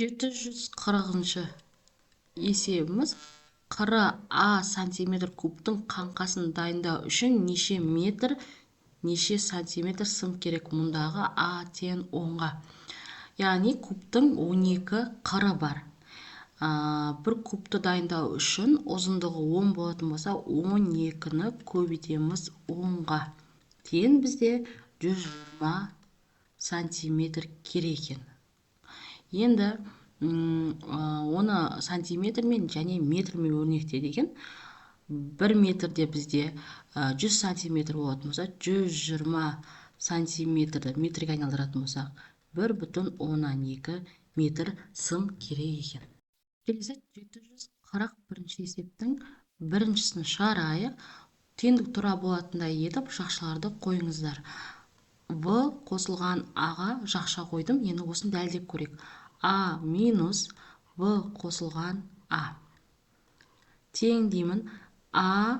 740-шы есебіміз қыры А сантиметр кубтың қаңқасын дайындау үшін неше метр, неше сантиметр сым керек? Мұндағы А тең 10-ға. Яғни кубтың 12 қыры бар. Бір кубты дайындау үшін ұзындығы 10 болатын болса, 12-ні көбейтеміз 10-ға. Тең бізде 120 сантиметр керек екен. Енді оны сантиметрмен және метрмен өрнектеді екен. 1 метрде бізде 100 сантиметр болатын болса, 120 сантиметрді метрге айналдыратын болсақ, 1,2 метр сым керек екен. Келесі 741 есептің біріншісін шығарайық. Теңдік тура болатындай етіп жақшаларды қойыңыздар. В қосылған А-ға жақша қойдым. Енді осыны дәлдеп көрейік. А минус В қосылған А. Тең деймін. А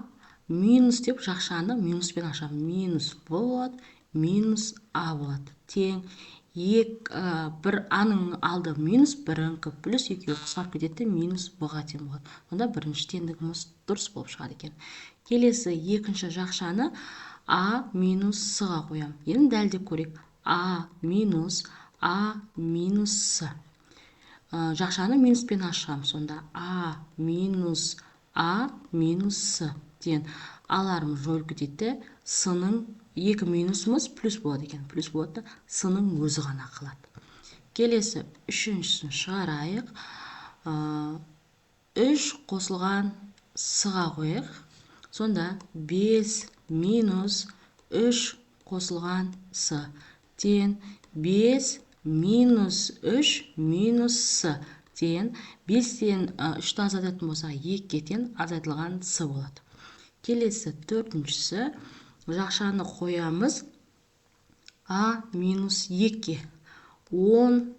минус деп жақшаны минуспен ашам. Минус В болады, минус А болады. Тең. Бір А-ның алды минус, бірінкі плюс екеуі қысқарып кетеді, минус В-ға тең болады. Онда бірінші теңдігіміз дұрыс болып шығады екен. Келесі екінші жақшаны А минус С-ға қоям. Енді дәлдеп көрейік. А минус С. Жақшаны минуспен ашам. Сонда А минус С. Тең. Аларым жойылып кетеді. С-ның 2 минусымыз плюс болады екен. Плюс болады, С-ның өзі ғана қалады. Келесі үшіншісін шығарайық. 3 қосылған С-ға қойық. Сонда 5 минус 3 қосылған С. Тең 5 минус 3 минус С. Тең 5-тен 3-ті азайтатын болса, 2-ге тең азайтылған С болады. Келесі төртіншісі, жақшаны қоямыз. А минус 2. 10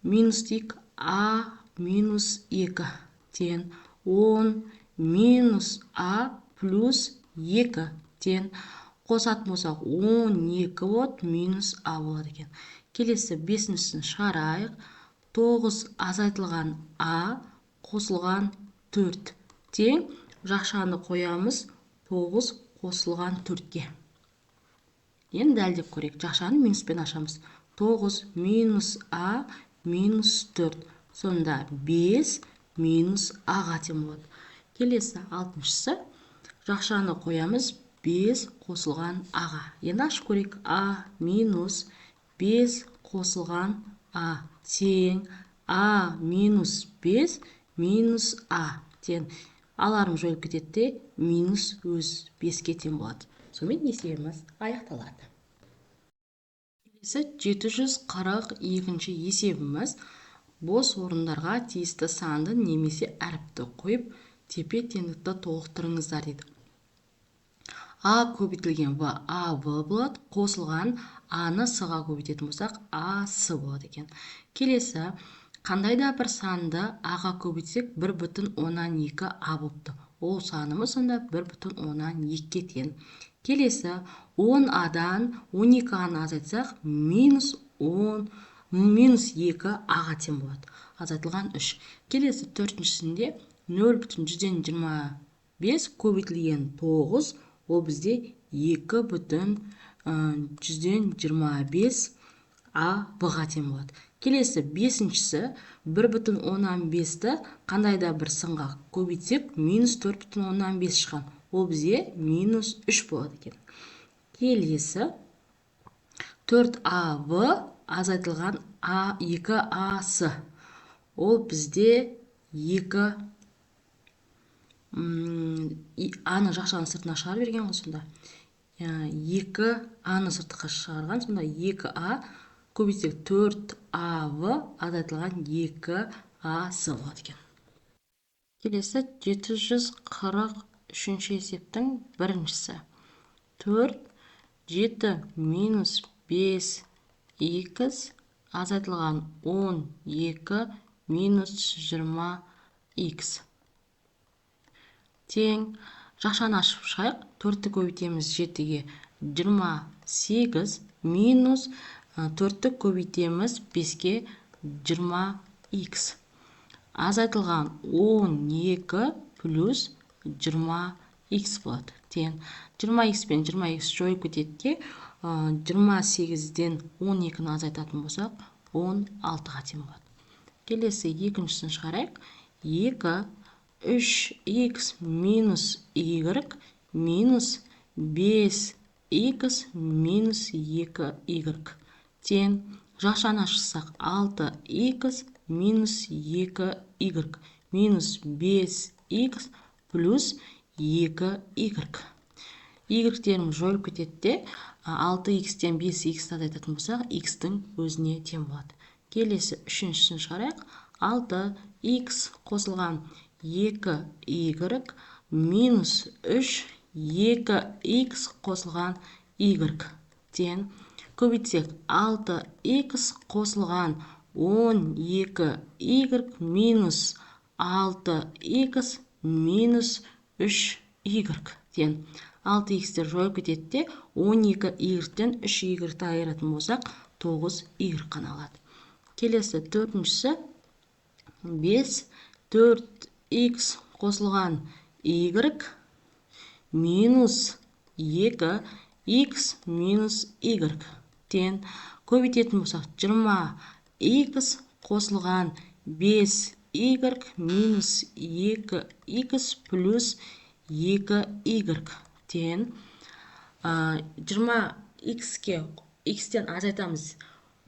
минус дейік. А минус 2. Тең 10 минус А плюс 2. Тең қосатын болсақ 12 болады, минус А болады екен. Келесі бесіншісін шығарайық. 9 азайтылған А қосылған 4. Тең жақшаны қоямыз. 9 қосылған 4-ге. Енді дәлдеп көрейік. Жақшаны минуспен ашамыз. 9 минус А минус 4. Сонда 5 минус А-ға тең болады. Келесі алтыншысы. Жақшаны қоямыз. 5 қосылған А-ға. Енді ашып көрейік. А минус 5 қосылған А тең. А минус 5 минус А тең. Аларым жойылып кетеді, минус өз 5-ке тең болады. Сонымен есебіміз аяқталады. Келесі 742 есебіміз. Бос орындарға тиісті санды немесе әріпті қойып, тепе теңдікті толықтырыңыздар дейді. А көбейтілген В, А В болады. Қосылған А-ны С-ға көбейтетін болсақ, А С болады екен. Келесі, қандайда бір санды А-ға көбейтсек, 1,2 А болыпты. Ол санымыз сонда 1,2-ге тең. Келесі, 10 А-дан 12 А-ны азайтсақ, минус 2 А-ға тең болады. Азайтылған 3. Келесі төртіншісінде 0,125 көбейтілген 9, ол бізде 2,125 А В-ға тең болады. Келесі бесіншісі 1,15-ті қандайда бір сынға көбейтсек, минус 4,15 шыған. Ол бізде минус 3 болады екен. Келесі 4А В азайтылған 2 А С. Ол бізде 2 А-ны жақшаның сыртына шығар берген қосында. 2 А-ны сыртқа шығарған, сонда 2 А көбейтсек 4 А В азайтылған 2 А С болады екен. Келесі 743 есептің біріншісі. 4, 7 минус 5 X азайтылған 12 минус 20 X. Тең, жақшаны ашып шығайық. 4-ті көбейтеміз 7-ге 28 минус 4-ті көбейтеміз 5-ге 20х. Азайтылған 12 плюс 20х болады. Тең 20х пен 20х жойып кетеді де, 28-ден 12-ні азайтатын болсақ, 16-ға тең болады. Келесі екіншісін шығарайық. 2 3х минус y минус 5х минус 2y тең жақшаны ашсақ 6х минус 2y минус 5х плюс 2y. Y-теріміз жойылып кетеді де, 6х-тен 5х азайтатын болсақ, х-тің өзіне тең болады. Келесі үшіншісін шығарайық. 6х қосылған 2y минус 3 2х қосылған y тең көбейтсек 6х қосылған 12y минус 6х минус 3y тең 6х-тер жойып кетеді де, 12y-тен 3y-ті айыратын болсақ, 9y қана алады. Келесі төртіншісі 5 4х қосылған y минус 2х минус y тең көбейтетін болсақ 20х қосылған 5y минус 2х плюс 2y тең 20х-ке х-тен азайтамыз.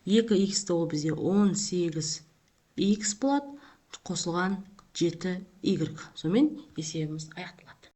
2х-ті ол бізде 18х болады, қосылған 7y. Сонымен есебіміз аяқталды.